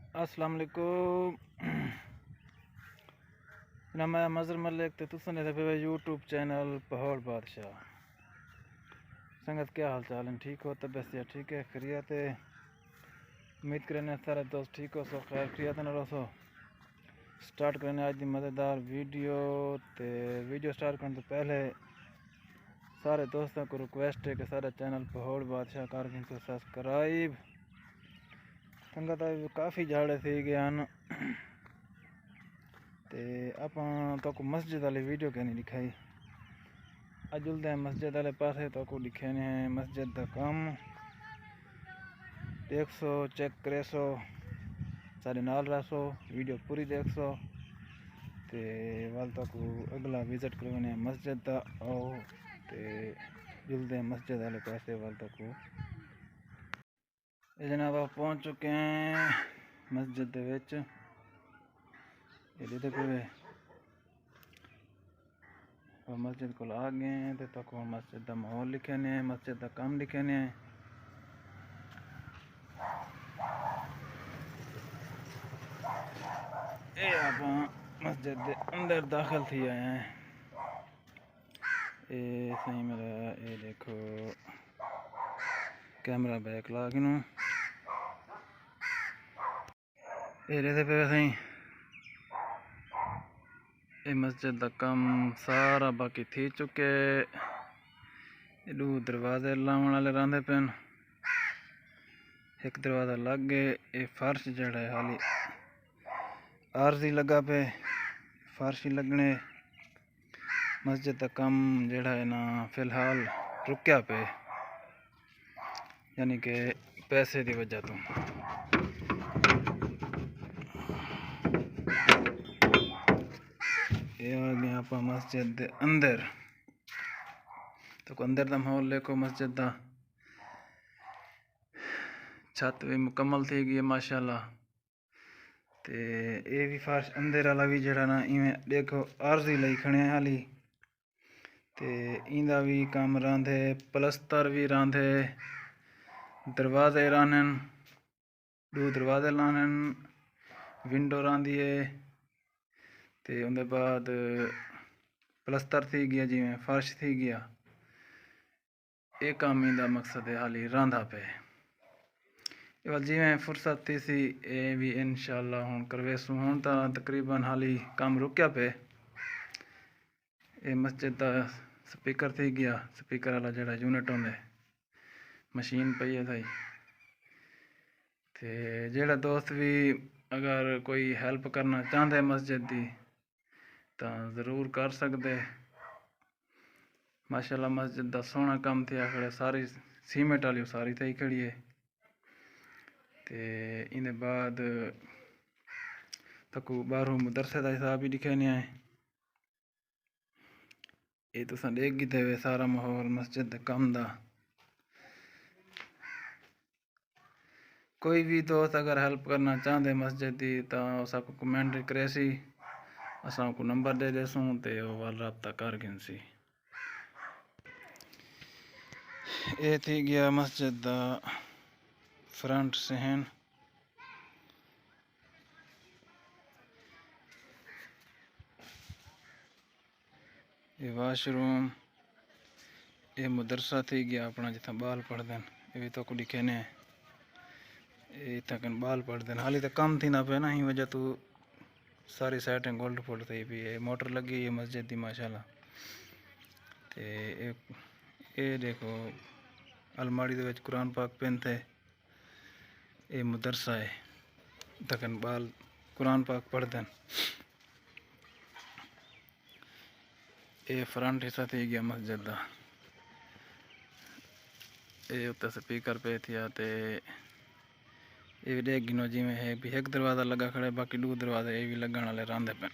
अस्सलाम वालेकुम। जनाब मैं मज़र मलिक ते तुसन पे यूट्यूब चैनल पहाड़ बादशाह। संगत क्या हाल चाल है? ठीक हो? तबियत से ठीक है? खैरियत है? उम्मीद करने सारे दोस्त ठीक हो सो खैर खैरियत न रहो। स्टार्ट करने आज की मज़ेदार वीडियो स्टार्ट करने तो पहले सारे दोस्तों को रिक्वेस्ट है कि सारे चैनल पहाड़ बादशाह कर को सब्सक्राइब। संगत काफ़ी झाड़े थी गए हैं ते आप तो मस्जिद वाली वीडियो कहनी दिखाई। अज उलते मस्जिद वाले पासे तो दिखे ने मस्जिद का काम देख सो, चेक करे सो, सारे नाल रहो, वीडियो पूरी देख सो ते वाल तक अगला विजिट करवाने मस्जिद का आओ ते जुलते मस्जिद वाले पासे वाल तक जनाब आप पहुँच चुके हैं मस्जिद पे मस्जिद को आ गए हैं तो तक मस्जिद का माहौल लिखे ने, मस्जिद का काम लिखे ने। आप मस्जिद के अंदर दाखिल थी आए हैं। ये सही मेरा ये देखो कैमरा बैक ला के ये पे सही ये मस्जिद का काम सारा बाकी थी चुके। दो दरवाजे लाने वाले रंधे पेन, एक दरवाजा लग गए। ये फर्श जड़ा है हाली आरजी लगा पे, फर्श लगने मस्जिद का काम जड़ा है ना फिलहाल रुकया पे, यानी कि पैसे की वजह तो। ये आ गए आप मस्जिद के अंदर तो अंदर का माहौल देखो। मस्जिद का छत भी मुकम्मल थी गई है माशाल्लाह। ते ये भी फर्श अंदर वाला भी जड़ा ना इवें देखो आरजी लाई खड़े हाली ते इंदा भी काम रांधे, प्लस्तर भी रांधे, दरवाजे रानन, दो दरवाजे लानन, विंडो रांधी है ते उनके बाद प्लस्तर थी गया, जिमें फर्श थी गया। ये काम इंदा मकसद है हाली रांधा पे। जिमें फुर्सत थी सी ये भी इंशाअल्लाह हुण करवेसू। हुण तो तकरीबन हाली काम रुकया पे। ये मस्जिद का स्पीकर थी गया, स्पीकर वाला जड़ा यूनिट होंगे मशीन पई है सही। ते जेड़ा दोस्त भी अगर कोई हेल्प करना चाहते मस्जिद की तो ज़रूर कर सकते। माशाल्लाह मस्जिद का सोहना काम थे खड़े, सारी सीमेंट वाली सारी थी खड़ी है। ते इन्हें बाद तक बाहरों मदरसे का हिसाब भी लिखे नहीं है। ये तो देख गए थे सारा माहौल मस्जिद काम का। कोई भी दोस्त अगर हेल्प करना चाहते मस्जिद की तो उसको कमेंट करे सी, असा को नंबर दे देसूँ तो वाल रब्ता कर गिनसी। ये थी गया मस्जिद का फ्रंट सहन। ये वाशरूम, ये मदरसा थी गया अपना जितना बाल पढ़ते हैं। ये भी तो को लिखे ने इतना बाल पढ़ते हैं। हाली तो कम थी ना पे ना ही वजह तो सारी साइडें गोल्ड फोल्ड थी भी। ये मोटर लगी है मस्जिद की माशाल्लाह। ते ये देखो अलमारी दे विच कुरान पाक पेन थे। ये मदरसा है तकन बाल कुरान पाक पढ़ते हैं। ये फ्रंट हिस्सा थी गया मस्जिद का। ये उत्ते स्पीकर पे थी आते ये भी देख गिनो जिमें है भी एक दरवाज़ा लगा खड़े, बाकी दो दरवाजे ये भी लगन वाले रंधे पे।